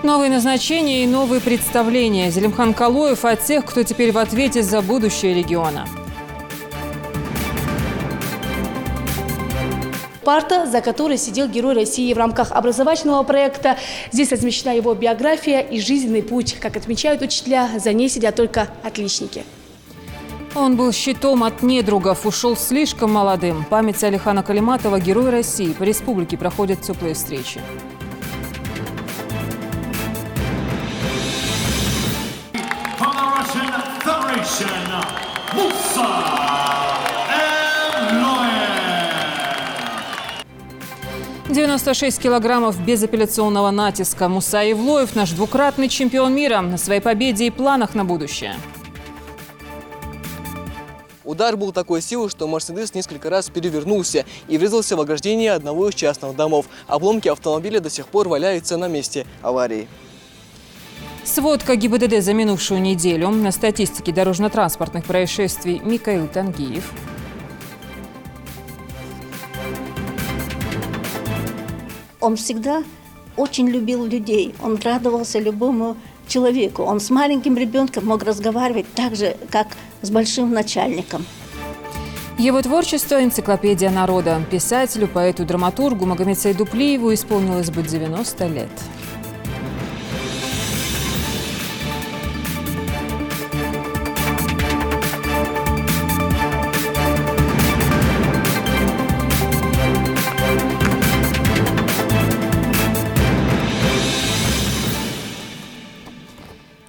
Новые назначения и новые представления. Зелимхан Калоев о тех, кто теперь в ответе за будущее региона. Парта, за которой сидел Герой России в рамках образовательного проекта. Здесь размещена его биография и жизненный путь. Как отмечают учителя, за ней сидят только отличники. Он был щитом от недругов, ушел слишком молодым. Память Алихана Калиматова, Герой России. По республике проходят теплые встречи. — 96 килограммов безапелляционного натиска. Муса Евлоев, наш двукратный чемпион мира, на своей победе и планах на будущее. Удар был такой силы, что «Мерседес» несколько раз перевернулся и врезался в ограждение одного из частных домов. Обломки автомобиля до сих пор валяются на месте аварии. Сводка ГИБДД за минувшую неделю. На статистике дорожно-транспортных происшествий Микаил Тангиев. Он всегда очень любил людей, он радовался любому человеку. Он с маленьким ребенком мог разговаривать так же, как с большим начальником. Его творчество – энциклопедия народа. Писателю, поэту, драматургу Магомед Сайдуплиеву исполнилось бы 90 лет.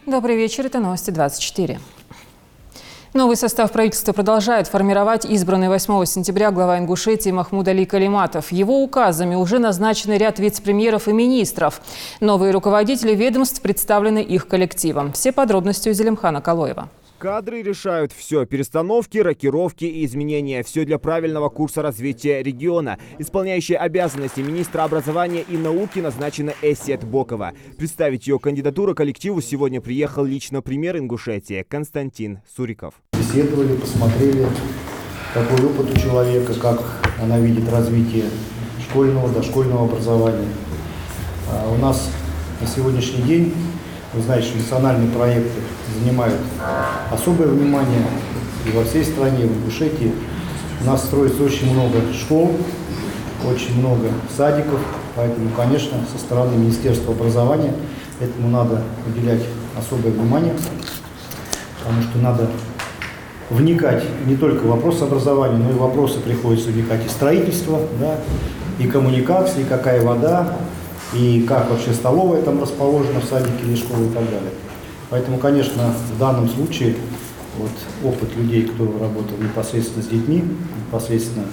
Добрый вечер, это новости 24. Новый состав правительства продолжает формировать избранный 8 сентября глава Ингушетии Махмуд Али Калиматов. Его указами уже назначены ряд вице-премьеров и министров. Новые руководители ведомств представлены их коллективом. Все подробности у Зелимхана Калоева. Кадры решают все. Перестановки, рокировки и изменения. Все для правильного курса развития региона. Исполняющая обязанности министра образования и науки назначена Эссет Бокова. Представить ее кандидатуру коллективу сегодня приехал лично премьер Ингушетии Константин Суриков. Беседовали, посмотрели, какой опыт у человека, как она видит развитие школьного, дошкольного образования. У нас на сегодняшний день, вы знаете, что национальные проекты занимают особое внимание и во всей стране, и в Ингушетии. У нас строится очень много школ, очень много садиков, поэтому, конечно, со стороны Министерства образования этому надо уделять особое внимание, потому что надо вникать не только в вопросы образования, но и в вопросы приходится вникать и строительство, да, и коммуникации, какая вода, и как вообще столовая там расположена в садике или школе и так далее. Поэтому, конечно, в данном случае вот, опыт людей, кто работал непосредственно с детьми, непосредственно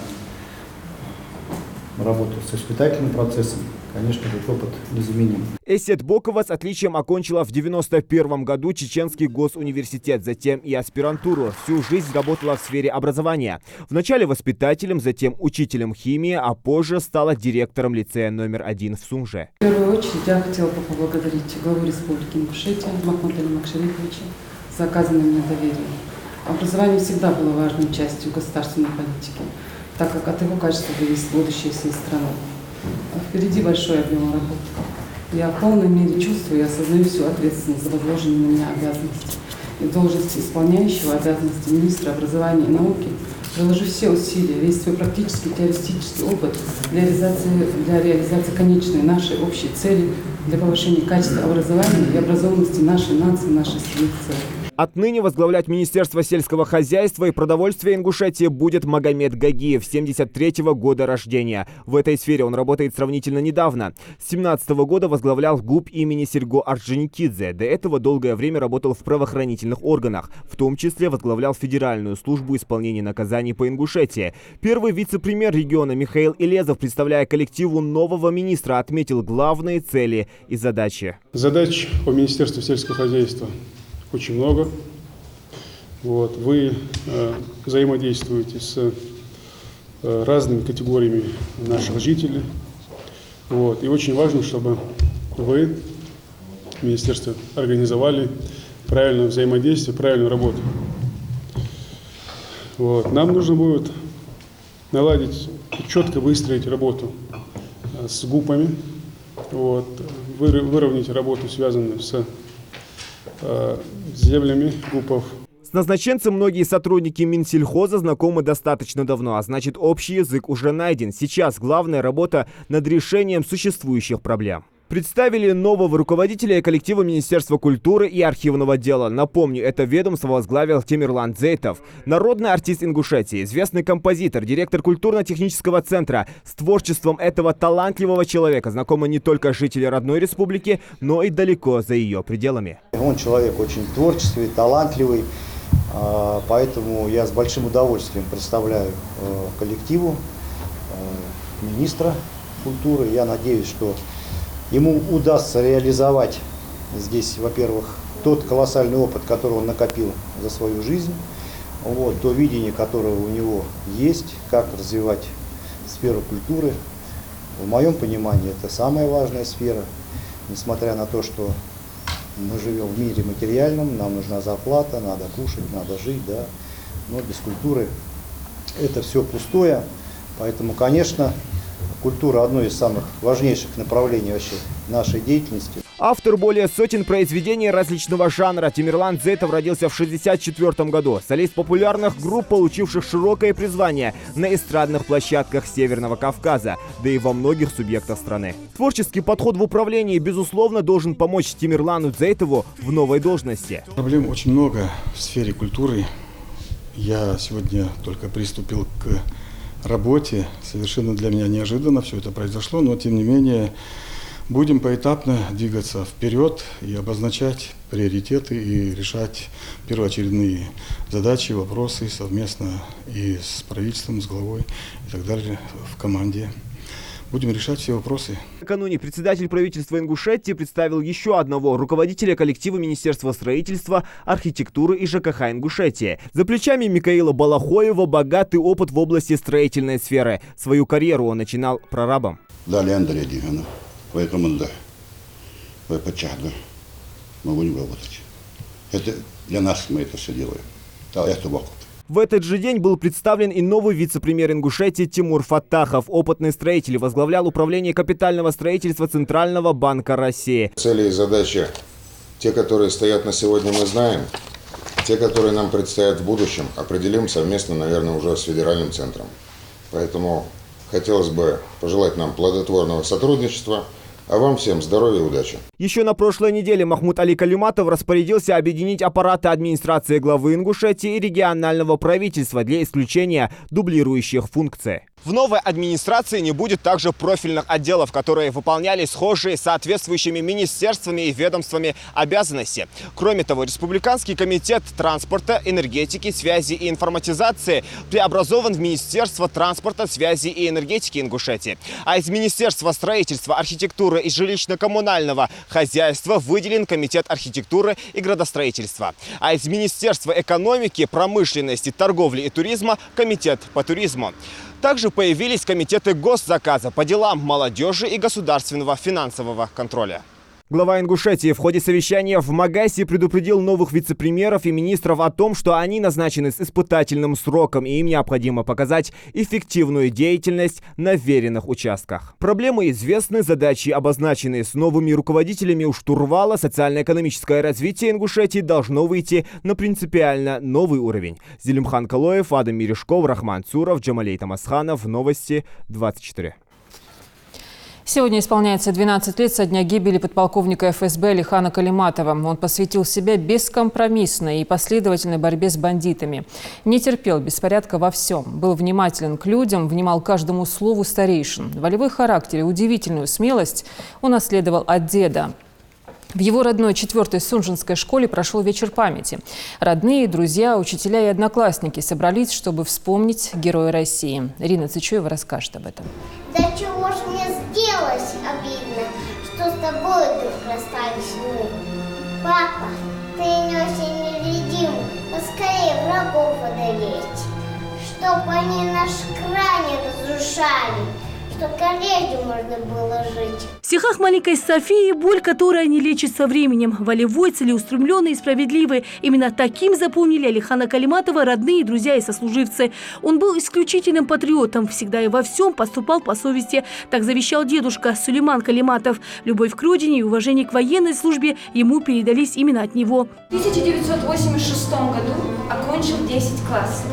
работал с воспитательным процессом, конечно, этот опыт незаменим. Эссет Бокова с отличием окончила в 91 году Чеченский госуниверситет, затем и аспирантуру. Всю жизнь работала в сфере образования. Вначале воспитателем, затем учителем химии, а позже стала директором лицея номер 1 в Сумже. В первую очередь я хотела бы поблагодарить главу Республики Ингушетия Махмуда Али Макшарифовича за оказанное мне доверие. Образование всегда было важной частью государственной политики, так как от его качества зависит будущее всей страны. Впереди большой объем работы. Я в полной мере чувствую и осознаю всю ответственность за возложенные на меня обязанности. И в должности исполняющего обязанности министра образования и науки приложу все усилия, весь свой практический теоретический опыт для реализации конечной нашей общей цели, для повышения качества образования и образованности нашей нации, нашей страны в целом. Отныне возглавлять Министерство сельского хозяйства и продовольствия Ингушетии будет Магомед Гагиев, 73-го года рождения. В этой сфере он работает сравнительно недавно. С 17-го года возглавлял ГУП имени Серго Орджоникидзе. До этого долгое время работал в правоохранительных органах. В том числе возглавлял Федеральную службу исполнения наказаний по Ингушетии. Первый вице-премьер региона Михаил Илезов, представляя коллективу нового министра, отметил главные цели и задачи. Задач по Министерству сельского хозяйства очень много. Вот. Вы взаимодействуете с разными категориями наших жителей. Вот. И очень важно, чтобы вы, Министерство, организовали правильное взаимодействие, правильную работу. Вот. Нам нужно будет наладить, четко выстроить работу с ГУПами. Вот. выровнять работу, связанную с землями ГУПов. С назначенцем многие сотрудники Минсельхоза знакомы достаточно давно, а значит, общий язык уже найден. Сейчас главная работа над решением существующих проблем. Представили нового руководителя коллектива Министерства культуры и архивного дела. Напомню, это ведомство возглавил Темирлан Зейтов. Народный артист Ингушетии, известный композитор, директор культурно-технического центра. С творчеством этого талантливого человека знакомы не только жители родной республики, но и далеко за ее пределами. Он человек очень творческий, талантливый, поэтому я с большим удовольствием представляю коллективу министра культуры. Я надеюсь, что ему удастся реализовать здесь, во-первых, тот колоссальный опыт, который он накопил за свою жизнь, то видение, которое у него есть, как развивать сферу культуры. В моем понимании это самая важная сфера, несмотря на то, что мы живем в мире материальном, нам нужна зарплата, надо кушать, надо жить, да, но без культуры это все пустое, поэтому, конечно, культура – одно из самых важнейших направлений вообще нашей деятельности. Автор более сотен произведений различного жанра, Темирлан Зейтов родился в 1964 году. Солист популярных групп, получивших широкое призвание на эстрадных площадках Северного Кавказа, да и во многих субъектах страны. Творческий подход в управлении, безусловно, должен помочь Темирлану Зейтову в новой должности. Проблем очень много в сфере культуры. Я сегодня только приступил к работе. Совершенно для меня неожиданно все это произошло, но тем не менее будем поэтапно двигаться вперед и обозначать приоритеты и решать первоочередные задачи, вопросы совместно и с правительством, с главой и так далее в команде. Будем решать все вопросы. Накануне председатель правительства Ингушетии представил еще одного руководителя коллектива Министерства строительства, архитектуры и ЖКХ Ингушетии. За плечами Микаила Балахоева богатый опыт в области строительной сферы. Свою карьеру он начинал прорабом. Далее Андрей Диванов, вы команда, вы подчахда, мы будем работать. Это для нас мы это все делаем. Это вокруг. В этот же день был представлен и новый вице-премьер Ингушетии Тимур Фаттахов. Опытный строитель возглавлял управление капитального строительства Центрального банка России. Цели и задачи, те, которые стоят на сегодня, мы знаем. Те, которые нам предстоят в будущем, определим совместно, наверное, уже с федеральным центром. Поэтому хотелось бы пожелать нам плодотворного сотрудничества. А вам всем здоровья и удачи. Еще на прошлой неделе Махмуд Али Калиматов распорядился объединить аппараты администрации главы Ингушетии и регионального правительства для исключения дублирующих функций. В новой администрации не будет также профильных отделов, которые выполняли схожие с соответствующими министерствами и ведомствами обязанности. Кроме того, Республиканский комитет транспорта, энергетики, связи и информатизации преобразован в Министерство транспорта, связи и энергетики Ингушетии. А из Министерства строительства, архитектуры и жилищно-коммунального хозяйства выделен Комитет архитектуры и градостроительства. А из Министерства экономики, промышленности, торговли и туризма – Комитет по туризму. Также появились комитеты госзаказа по делам молодежи и государственного финансового контроля. Глава Ингушетии в ходе совещания в Магасе предупредил новых вице-премьеров и министров о том, что они назначены с испытательным сроком и им необходимо показать эффективную деятельность на веренных участках. Проблемы известны, задачи обозначены. С новыми руководителями у штурвала социально-экономическое развитие Ингушетии должно выйти на принципиально новый уровень. Зелимхан Калоев, Адам Мережков, Рахман Цуров, Джамалей Тамасханов. Новости 24. Сегодня исполняется 12 лет со дня гибели подполковника ФСБ Алихана Калиматова. Он посвятил себя бескомпромиссной и последовательной борьбе с бандитами. Не терпел беспорядка во всем. Был внимателен к людям, внимал каждому слову старейшин. Волевой характер и удивительную смелость он наследовал от деда. В его родной 4-й Сунжинской школе прошел вечер памяти. Родные, друзья, учителя и одноклассники собрались, чтобы вспомнить героя России. Ирина Цычуева расскажет об этом. Да чего ж мне сделалось обидно, что с тобой вдруг расстались мы. Папа, ты не очень невредим, поскорее врагов одолеть, чтоб они наш край не разрушали, только реже можно было жить. В стихах маленькой Софии боль, которая не лечится со временем. Волевой, целеустремленный и справедливый. Именно таким запомнили Алихана Калиматова родные, друзья и сослуживцы. Он был исключительным патриотом, всегда и во всем поступал по совести. Так завещал дедушка Сулейман Калиматов. Любовь к родине и уважение к военной службе ему передались именно от него. В 1986 году окончил 10 классов.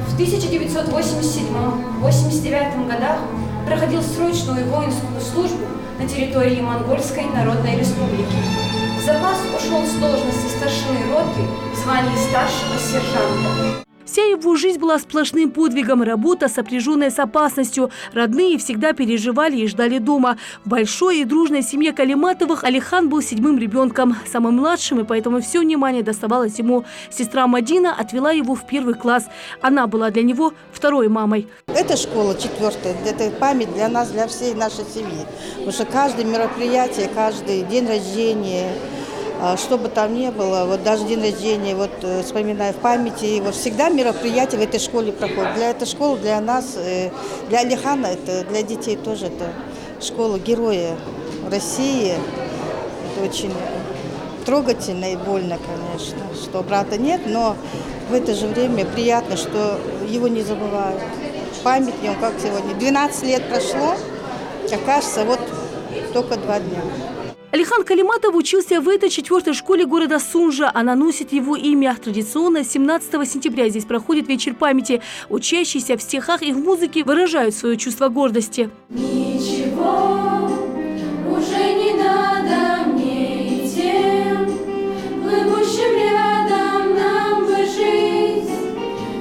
В 1987-89 годах проходил срочную воинскую службу на территории Монгольской Народной Республики. В запас ушел с должности старшины роты в звании старшего сержанта. Вся его жизнь была сплошным подвигом, работа, сопряженная с опасностью. Родные всегда переживали и ждали дома. В большой и дружной семье Калиматовых Алихан был 7-м ребенком, самым младшим, и поэтому все внимание доставалось ему. Сестра Мадина отвела его в 1 класс. Она была для него второй мамой. Это школа 4-я, это память для нас, для всей нашей семьи. Потому что каждое мероприятие, каждый день рождения, что бы там ни было, вот даже день рождения, вот вспоминая в памяти, вот всегда мероприятия в этой школе проходят. Для этой школы, для нас, для Алихана, это для детей тоже это школа героя России. Это очень трогательно и больно, конечно, что брата нет, но в это же время приятно, что его не забывают. Память о нем, как сегодня. 12 лет прошло, как кажется, вот только 2 дня. Алихан Калиматов учился в этой 4-й школе города Сунжа. Она носит его имя. Традиционно 17 сентября здесь проходит вечер памяти. Учащиеся в стихах и в музыке выражают свое чувство гордости. Ничего уже не надо мне и тем, плывущим рядом нам бы жизнь,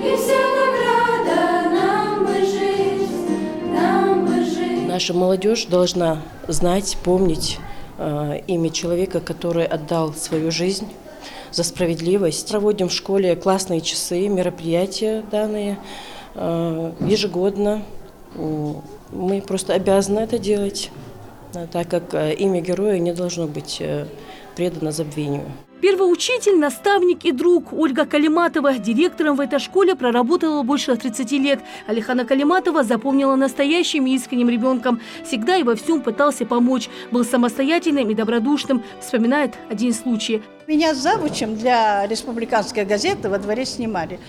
и вся награда нам бы жизнь, нам бы жизнь. Наша молодежь должна знать, помнить имя человека, который отдал свою жизнь за справедливость. Проводим в школе классные часы, мероприятия данные ежегодно. Мы просто обязаны это делать, так как имя героя не должно быть предано забвению. Первый учитель, наставник и друг Ольга Калиматова. Директором в этой школе проработала больше 30 лет. Алихана Калиматова запомнила настоящим и искренним ребенком. Всегда и во всем пытался помочь. Был самостоятельным и добродушным, вспоминает один случай. Меня завучем для республиканской газеты во дворе снимали.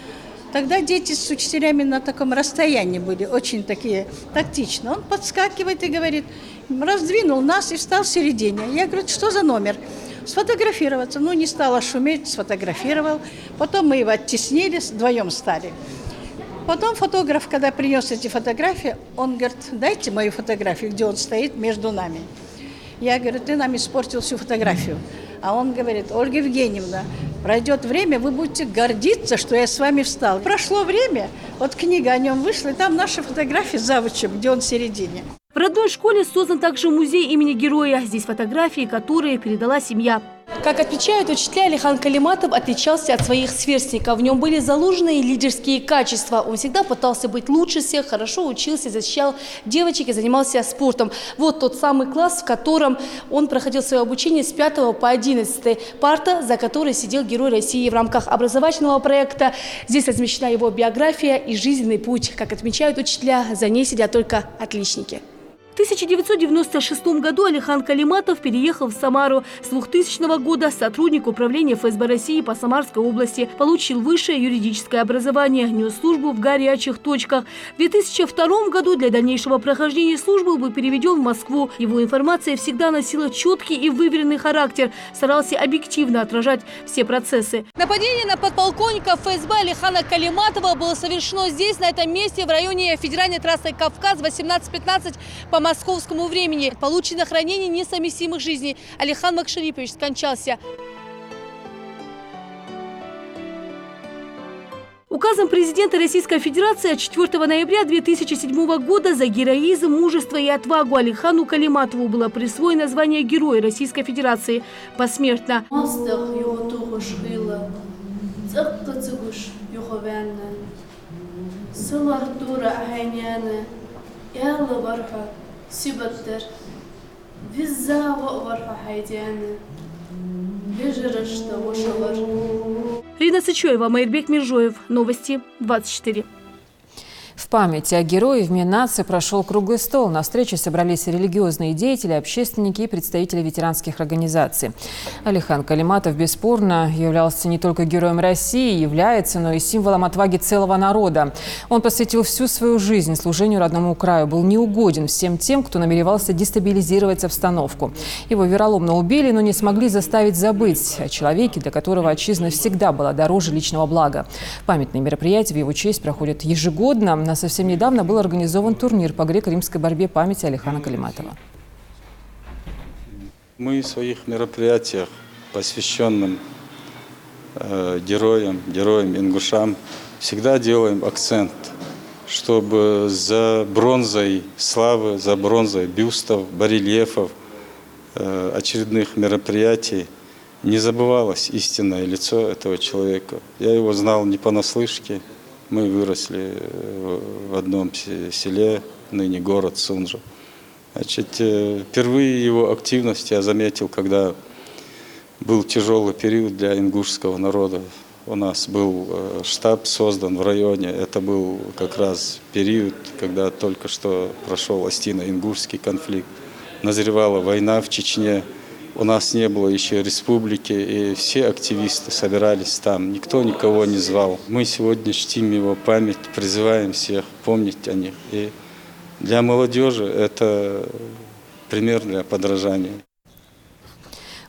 Тогда дети с учителями на таком расстоянии были, очень такие тактичные. Он подскакивает и говорит, раздвинул нас и встал в середине. Я говорю, что за номер? Сфотографироваться. Ну, не стала шуметь, сфотографировал. Потом мы его оттеснили, вдвоем стали. Потом фотограф, когда принес эти фотографии, он говорит, дайте мою фотографию, где он стоит между нами. Я говорю, ты нам испортил всю фотографию. А он говорит, Ольга Евгеньевна, пройдет время, вы будете гордиться, что я с вами встал. Прошло время, вот книга о нем вышла, и там наши фотографии с завучем, где он в середине. В родной школе создан также музей имени героя. Здесь фотографии, которые передала семья. Как отмечают учителя, Алихан Калиматов отличался от своих сверстников. В нем были заложены лидерские качества. Он всегда пытался быть лучше всех, хорошо учился, защищал девочек и занимался спортом. Вот тот самый класс, в котором он проходил свое обучение с 5 по 11. Парта, за которой сидел герой России в рамках образовательного проекта. Здесь размещена его биография и жизненный путь. Как отмечают учителя, за ней сидят только отличники. В 1996 году Алихан Калиматов переехал в Самару. С 2000 года сотрудник управления ФСБ России по Самарской области. Получил высшее юридическое образование, нес службу в горячих точках. В 2002 году для дальнейшего прохождения службы был переведен в Москву. Его информация всегда носила четкий и выверенный характер. Старался объективно отражать все процессы. Нападение на подполковника ФСБ Алихана Калиматова было совершено здесь, на этом месте, в районе федеральной трассы Кавказ, 18:15 по московскому времени. Полученных ранений несовместимых жизней. Алихан Макшарипович скончался. Указом президента Российской Федерации от 4 ноября 2007 года за героизм, мужество и отвагу Алихану Калиматову было присвоено звание Героя Российской Федерации посмертно. Сибаттер, виза варха хайдяны, вежерашта ушавар. Рина Сычоева, Майрбек Миржоев. Новости 24. В память о герое в Минаце прошел круглый стол. На встрече собрались религиозные деятели, общественники и представители ветеранских организаций. Алихан Калиматов бесспорно являлся не только героем России, является, но и символом отваги целого народа. Он посвятил всю свою жизнь служению родному краю, был неугоден всем тем, кто намеревался дестабилизировать обстановку. Его вероломно убили, но не смогли заставить забыть о человеке, для которого отчизна всегда была дороже личного блага. Памятные мероприятия в его честь проходят ежегодно. Совсем недавно был организован турнир по греко-римской борьбе памяти Алихана Калиматова. Мы в своих мероприятиях, посвященным героям, ингушам, всегда делаем акцент, чтобы за бронзой славы, за бронзой бюстов, барельефов, очередных мероприятий не забывалось истинное лицо этого человека. Я его знал не понаслышке. Мы выросли в одном селе, ныне город Сунжа. Значит, впервые его активность я заметил, когда был тяжелый период для ингушского народа. У нас был штаб создан в районе. Это был как раз период, когда только что прошел Остино-ингушский конфликт. Назревала война в Чечне. У нас не было еще республики, и все активисты собирались там. Никто никого не звал. Мы сегодня чтим его память, призываем всех помнить о них. И для молодежи это пример для подражания.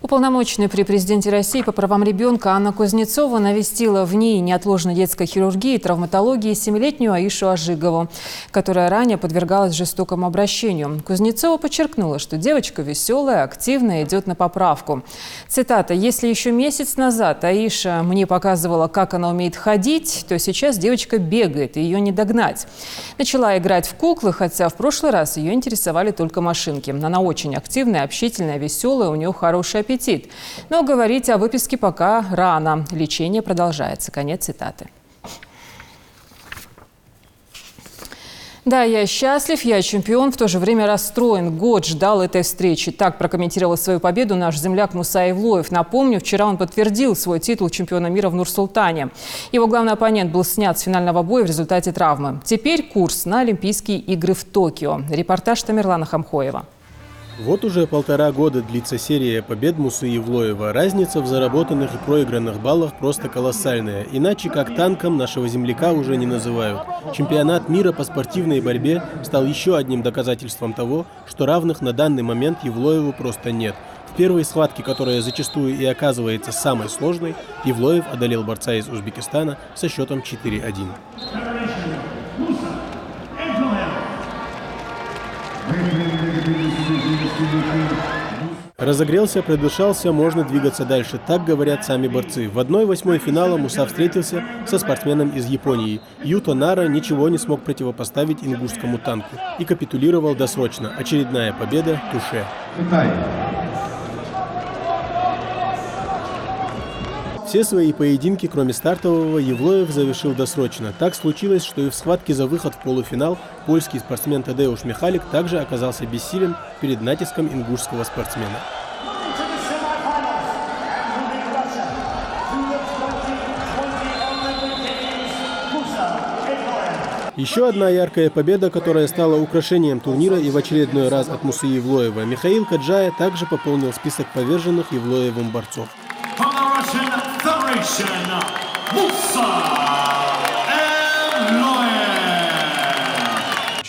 Уполномоченная при президенте России по правам ребенка Анна Кузнецова навестила в НИИ неотложной детской хирургии и травматологии 7-летнюю Аишу Ажигову, которая ранее подвергалась жестокому обращению. Кузнецова подчеркнула, что девочка веселая, активная, идет на поправку. Цитата: «Если еще месяц назад Аиша мне показывала, как она умеет ходить, то сейчас девочка бегает, и ее не догнать. Начала играть в куклы, хотя в прошлый раз ее интересовали только машинки. Она очень активная, общительная, веселая, у нее хороший аппетит. Но говорить о выписке пока рано. Лечение продолжается». Конец цитаты. Да, я счастлив, я чемпион, в то же время расстроен. Год ждал этой встречи. Так прокомментировал свою победу наш земляк Муса Евлоев. Напомню, вчера он подтвердил свой титул чемпиона мира в Нур-Султане. Его главный оппонент был снят с финального боя в результате травмы. Теперь курс на Олимпийские игры в Токио. Репортаж Тамерлана Хамхоева. Вот уже 1,5 года длится серия побед Мусы Евлоева. Разница в заработанных и проигранных баллах просто колоссальная. Иначе как танком нашего земляка уже не называют. Чемпионат мира по спортивной борьбе стал еще одним доказательством того, что равных на данный момент Евлоеву просто нет. В первой схватке, которая зачастую и оказывается самой сложной, Евлоев одолел борца из Узбекистана со счетом 4-1. Разогрелся, продышался, можно двигаться дальше. Так говорят сами борцы. В 1/8 финала Муса встретился со спортсменом из Японии. Юто Нара ничего не смог противопоставить ингушскому танку и капитулировал досрочно. Очередная победа туше. Все свои поединки, кроме стартового, Евлоев завершил досрочно. Так случилось, что и в схватке за выход в полуфинал польский спортсмен Тадеуш Михалик также оказался бессилен перед натиском ингушского спортсмена. Еще одна яркая победа, которая стала украшением турнира и в очередной раз от Мусы Евлоева. Михаил Каджая также пополнил список поверженных Евлоевым борцов.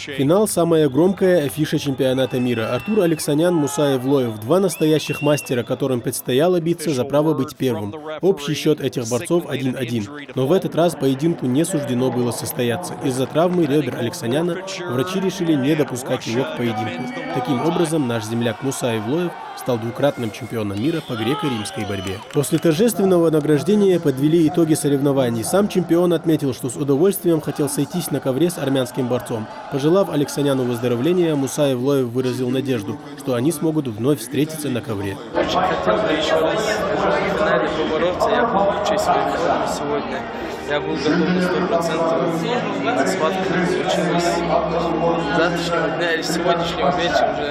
Финал – самая громкая афиша чемпионата мира. Артур Алексанян, Муса Евлоев – 2 настоящих мастера, которым предстояло биться за право быть первым. Общий счет этих борцов 1-1. Но в этот раз поединку не суждено было состояться. Из-за травмы ребер Алексаняна врачи решили не допускать его к поединку. Таким образом, наш земляк Муса Евлоев стал 2-кратным чемпионом мира по греко-римской борьбе. После торжественного награждения подвели итоги соревнований. Сам чемпион отметил, что с удовольствием хотел сойтись на ковре с армянским борцом. Пожелав Алексаняну выздоровления, Муса Евлоев выразил надежду, что они смогут вновь встретиться на ковре. Очень хотел бы еще раз в финале побороться. Я был в своей форме сегодня. Я был готов на 100%. Схватка не случилась. С завтрашнего дня или с сегодняшнего вечера уже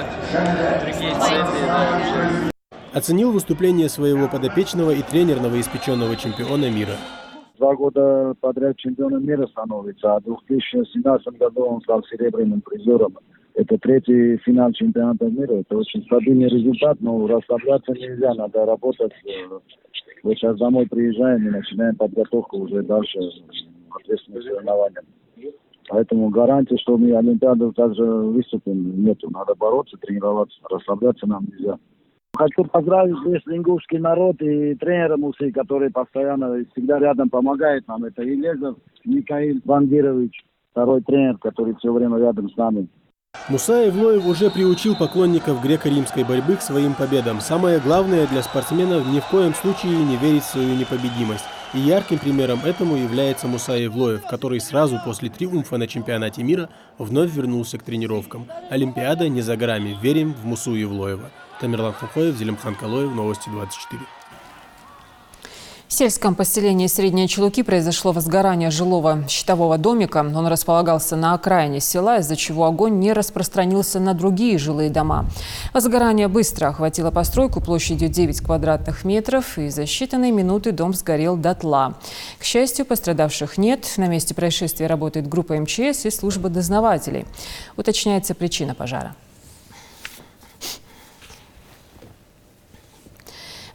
другие цели. Оценил выступление своего подопечного и тренер новоиспеченного чемпиона мира. 2 года подряд чемпионом мира становится, а в 2017 году он стал серебряным призером. Это 3-й финал чемпионата мира. Это очень стабильный результат, но расслабляться нельзя, надо работать. Вот сейчас домой приезжаем и начинаем подготовку уже дальше к ответственным соревнованиям. Поэтому гарантии, что мы Олимпиаду также выступим, нету. Надо бороться, тренироваться, расслабляться нам нельзя. Хочу поздравить весь ингушский народ и тренера Мусы, который постоянно и всегда рядом помогает нам. Это Елезов Михаил Бангирович, второй тренер, который все время рядом с нами. Муса Евлоев уже приучил поклонников греко-римской борьбы к своим победам. Самое главное для спортсменов ни в коем случае не верить в свою непобедимость. И ярким примером этому является Муса Евлоев, который сразу после триумфа на чемпионате мира вновь вернулся к тренировкам. Олимпиада не за горами. Верим в Мусу Евлоева. Тамерлан Ханхоев, Зелимхан Калоев, Новости 24. В сельском поселении Средние Чулуки произошло возгорание жилого щитового домика. Он располагался на окраине села, из-за чего огонь не распространился на другие жилые дома. Возгорание быстро охватило постройку площадью 9 квадратных метров, и за считанные минуты дом сгорел дотла. К счастью, пострадавших нет. На месте происшествия работает группа МЧС и служба дознавателей. Уточняется причина пожара.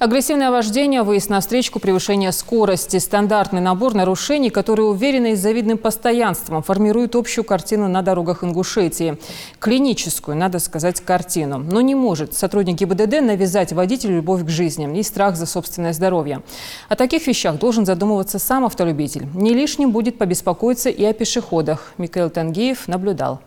Агрессивное вождение, выезд на встречку, превышение скорости – стандартный набор нарушений, которые уверенно и с завидным постоянством формируют общую картину на дорогах Ингушетии. Клиническую, надо сказать, картину. Но не может сотрудник ГИБДД навязать водителю любовь к жизни и страх за собственное здоровье. О таких вещах должен задумываться сам автолюбитель. Не лишним будет побеспокоиться и о пешеходах. Микаил Тангиев наблюдал.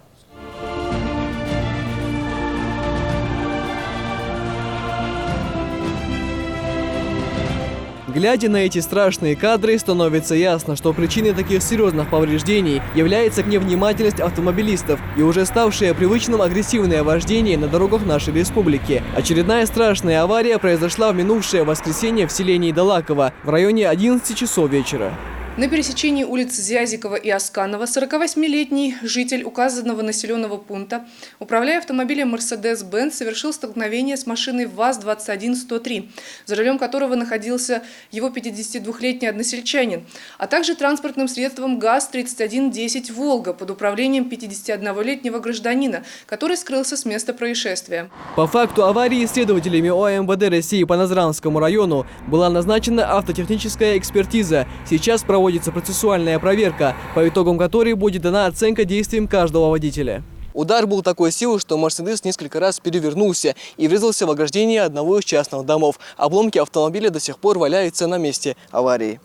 Глядя на эти страшные кадры, становится ясно, что причиной таких серьезных повреждений является невнимательность автомобилистов и уже ставшее привычным агрессивное вождение на дорогах нашей республики. Очередная страшная авария произошла в минувшее воскресенье в селении Далаково в районе 11 часов вечера. На пересечении улиц Зязикова и Асканова 48-летний житель указанного населенного пункта, управляя автомобилем Mercedes-Benz, совершил столкновение с машиной ВАЗ-21103, за рулем которого находился его 52-летний односельчанин, а также транспортным средством ГАЗ-3110 «Волга» под управлением 51-летнего гражданина, который скрылся с места происшествия. По факту аварии следователями ОМВД России по Назранскому району была назначена автотехническая экспертиза. Сейчас проводится процессуальная проверка, по итогам которой будет дана оценка действиям каждого водителя. Удар был такой силы, что Мерседес несколько раз перевернулся и врезался в ограждение одного из частных домов. Обломки автомобиля до сих пор валяются на месте аварии.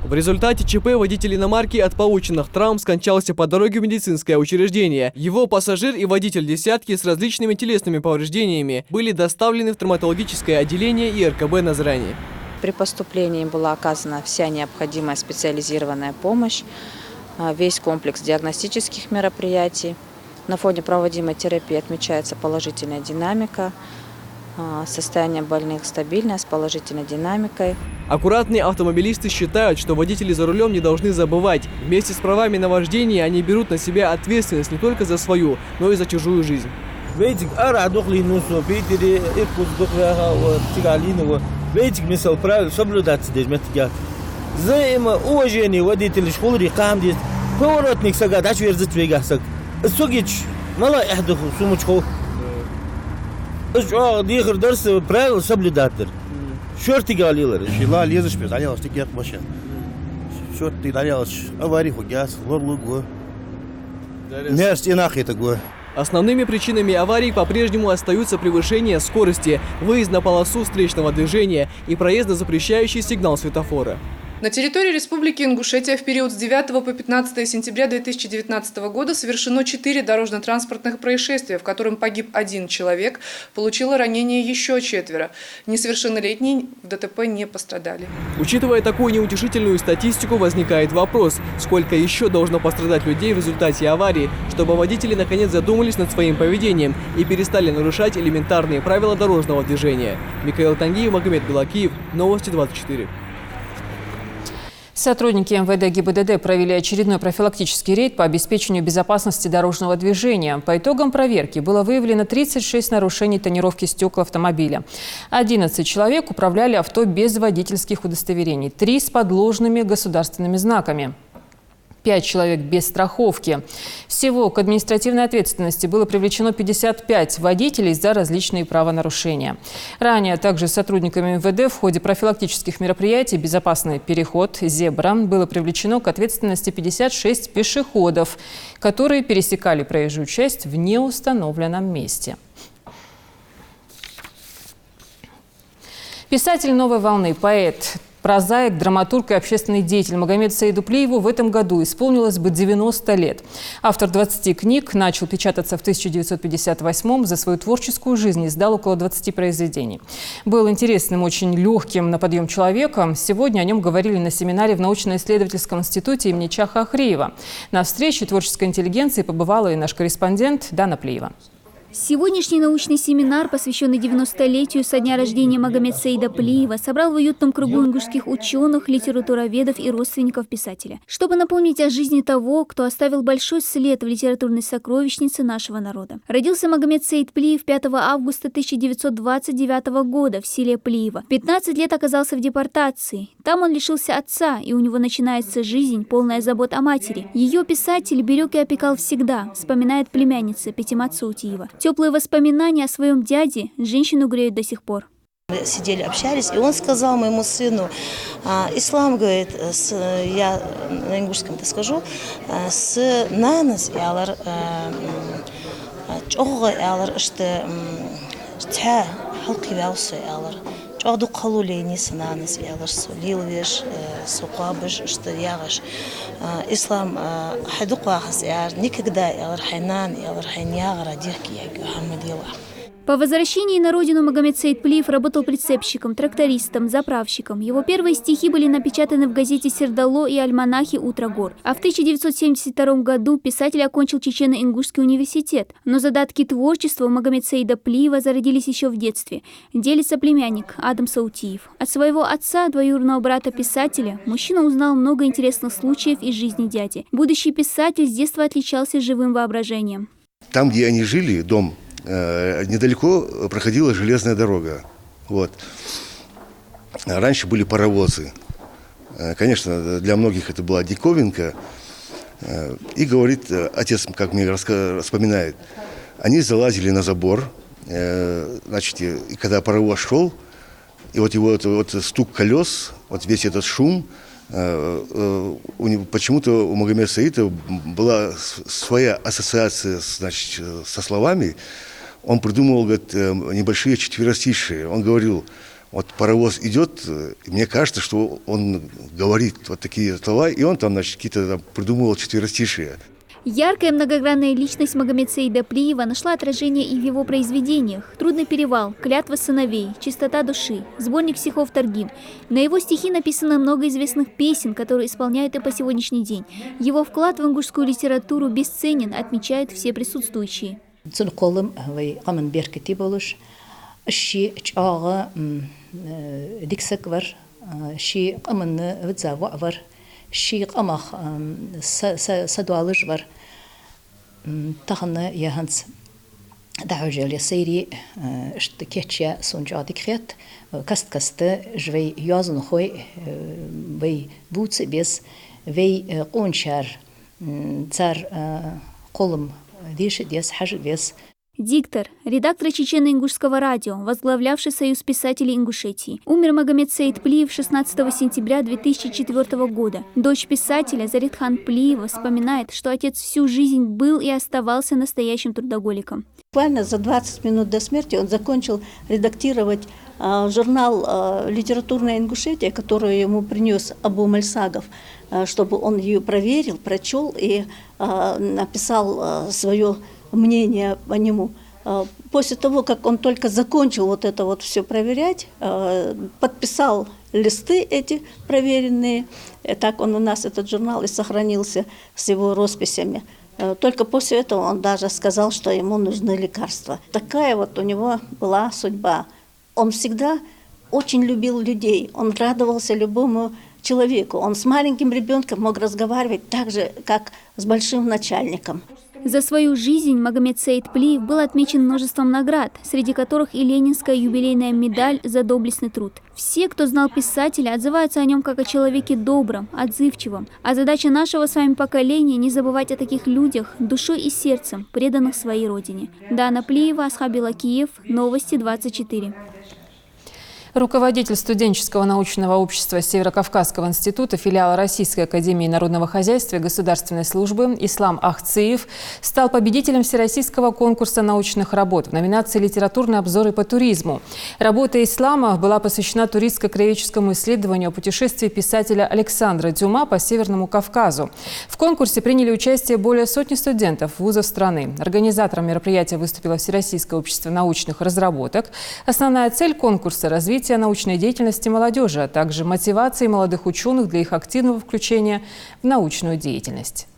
В результате ЧП водитель иномарки от полученных травм скончался по дороге в медицинское учреждение. Его пассажир и водитель десятки с различными телесными повреждениями были доставлены в травматологическое отделение ИРКБ Назрани. При поступлении была оказана вся необходимая специализированная помощь, весь комплекс диагностических мероприятий. На фоне проводимой терапии отмечается положительная динамика, состояние больных стабильное, с положительной динамикой. Аккуратные автомобилисты считают, что водители за рулем не должны забывать. Вместе с правами на вождение они берут на себя ответственность не только за свою, но и за чужую жизнь. Бейтик мисал правил соблюдаться здесь методят. Взаимо уважение водителей школы рекам здесь. Поворотник сага дач верзит вегасак. Сугич мало эхдуху сумочку. Ишо дихр дарс правил соблюдатор. Шорти галилар. Шила лезешь без алялаш тикет машин. Шорти алялаш авариху газ лорлуго. Нерсть инахи такое. Основными причинами аварий по-прежнему остаются превышение скорости, выезд на полосу встречного движения и проезд на запрещающий сигнал светофора. На территории Республики Ингушетия в период с 9 по 15 сентября 2019 года совершено 4 дорожно-транспортных происшествия, в котором погиб 1 человек, получило ранение еще 4. Несовершеннолетние в ДТП не пострадали. Учитывая такую неутешительную статистику, возникает вопрос, сколько еще должно пострадать людей в результате аварии, чтобы водители наконец задумались над своим поведением и перестали нарушать элементарные правила дорожного движения. Микаил Тангиев, Магомед Белакиев, Новости 24. Сотрудники МВД ГИБДД провели очередной профилактический рейд по обеспечению безопасности дорожного движения. По итогам проверки было выявлено 36 нарушений тонировки стекол автомобиля. 11 человек управляли авто без водительских удостоверений, 3 с подложными государственными знаками. 5 человек без страховки. Всего к административной ответственности было привлечено 55 водителей за различные правонарушения. Ранее также сотрудниками МВД в ходе профилактических мероприятий «Безопасный переход», «Зебра» было привлечено к ответственности 56 пешеходов, которые пересекали проезжую часть в неустановленном месте. Писатель новой волны, поэт, прозаик, драматург и общественный деятель Магомеду Саиду-Плиеву в этом году исполнилось бы 90 лет. Автор 20 книг начал печататься в 1958-м. За свою творческую жизнь издал около 20 произведений. Был интересным, очень легким на подъем человеком. Сегодня о нем говорили на семинаре в научно-исследовательском институте имени Чаха Ахриева. На встрече творческой интеллигенции побывала и наш корреспондент Дана Плиева. Сегодняшний научный семинар, посвященный 90-летию со дня рождения Магомеда Саида-Плиева, собрал в уютном кругу ингушских ученых, литературоведов и родственников писателя. Чтобы напомнить о жизни того, кто оставил большой след в литературной сокровищнице нашего народа. Родился Магомед Саид-Плиев 5 августа 1929 года в селе Плиево. В 15 лет оказался в депортации. Там он лишился отца, и у него начинается жизнь, полная забот о матери. Ее писатель берег и опекал всегда, вспоминает племянница Петимат Саутиева. Теплые воспоминания о своем дяде женщину греют до сих пор. Мы сидели, общались, и он сказал моему сыну, ислам, говорит, я на ингушском это скажу, с нанос и алар чога и алар что тя халки вяусы и алар чогду халулейни с нанос и алар солилвиш сукабиш что ягаш ислам хадукахас и алар никогда и алар хайнан и алар хайнягара дирки я хамадила. По возвращении на родину Магомед Саид-Плиев работал прицепщиком, трактористом, заправщиком. Его первые стихи были напечатаны в газете «Сердало» и альманахе «Утро гор». А в 1972 году писатель окончил Чечено-Ингушский университет. Но задатки творчества у Магомеда Саида-Плиева зародились еще в детстве. Делится племянник Адам Саутиев. От своего отца, двоюродного брата-писателя, мужчина узнал много интересных случаев из жизни дяди. Будущий писатель с детства отличался живым воображением. Там, где они жили, дом, недалеко проходила железная дорога. Вот. Раньше были паровозы. Конечно, для многих это была диковинка. И говорит, отец, как мне вспоминает, они залазили на забор, значит, и когда паровоз шел, и вот его вот стук колес, вот весь этот шум, почему-то у Магомеда Саида была своя ассоциация, значит, со словами. Он придумывал, говорит, небольшие четверостишие. Он говорил, вот паровоз идет, и мне кажется, что он говорит вот такие слова, и он там, значит, какие-то там придумывал четверостишие. Яркая многогранная личность Магомеда Саида-Плиева нашла отражение и в его произведениях. «Трудный перевал», «Клятва сыновей», «Чистота души», сборник стихов «Таргим». На его стихи написано много известных песен, которые исполняют и по сегодняшний день. Его вклад в ингушскую литературу бесценен, отмечают все присутствующие. شيء أمخ سدوالج بر تغنى يهنس دعوجل يسيري اشتكيتشيا سونجا ديكريت كست جوي يازن خوي وي بوتس بيس وي قونشار цар قلم ديش ديس حاج ديس. Диктор, редактор Чечено-Ингушского радио, возглавлявший Союз писателей Ингушетии. Умер Магомед Саид-Плиев 16 сентября 2004 года. Дочь писателя Заритхан Плиева вспоминает, что отец всю жизнь был и оставался настоящим трудоголиком. Буквально за 20 минут до смерти он закончил редактировать журнал «Литературная Ингушетия», который ему принес Абу Мальсагов, чтобы он ее проверил, прочел и написал свое мнение по нему. После того, как он только закончил вот это вот все проверять, подписал листы эти проверенные, так он у нас, этот журнал, и сохранился с его росписями. Только после этого он даже сказал, что ему нужны лекарства. Такая вот у него была судьба. Он всегда очень любил людей, он радовался любому человеку. Он с маленьким ребенком мог разговаривать так же, как с большим начальником. За свою жизнь Магомед Саид Плиев был отмечен множеством наград, среди которых и ленинская юбилейная медаль за доблестный труд. Все, кто знал писателя, отзываются о нем как о человеке добром, отзывчивом. А задача нашего с вами поколения – не забывать о таких людях, душой и сердцем, преданных своей родине. Дана Плиева, Асхаб Илакиев, Новости 24. Руководитель студенческого научного общества Северокавказского института филиала Российской академии народного хозяйства и государственной службы Ислам Ахциев стал победителем всероссийского конкурса научных работ в номинации «Литературные обзоры по туризму». Работа Ислама была посвящена туристско-краеведческому исследованию о путешествии писателя Александра Дюма по Северному Кавказу. В конкурсе приняли участие более сотни студентов вузов страны. Организатором мероприятия выступило Всероссийское общество научных разработок. Основная цель конкурса – развитие научной деятельности молодежи, а также мотивации молодых ученых для их активного включения в научную деятельность.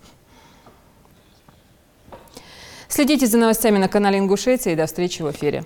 Следите за новостями на канале Ингушетия и до встречи в эфире.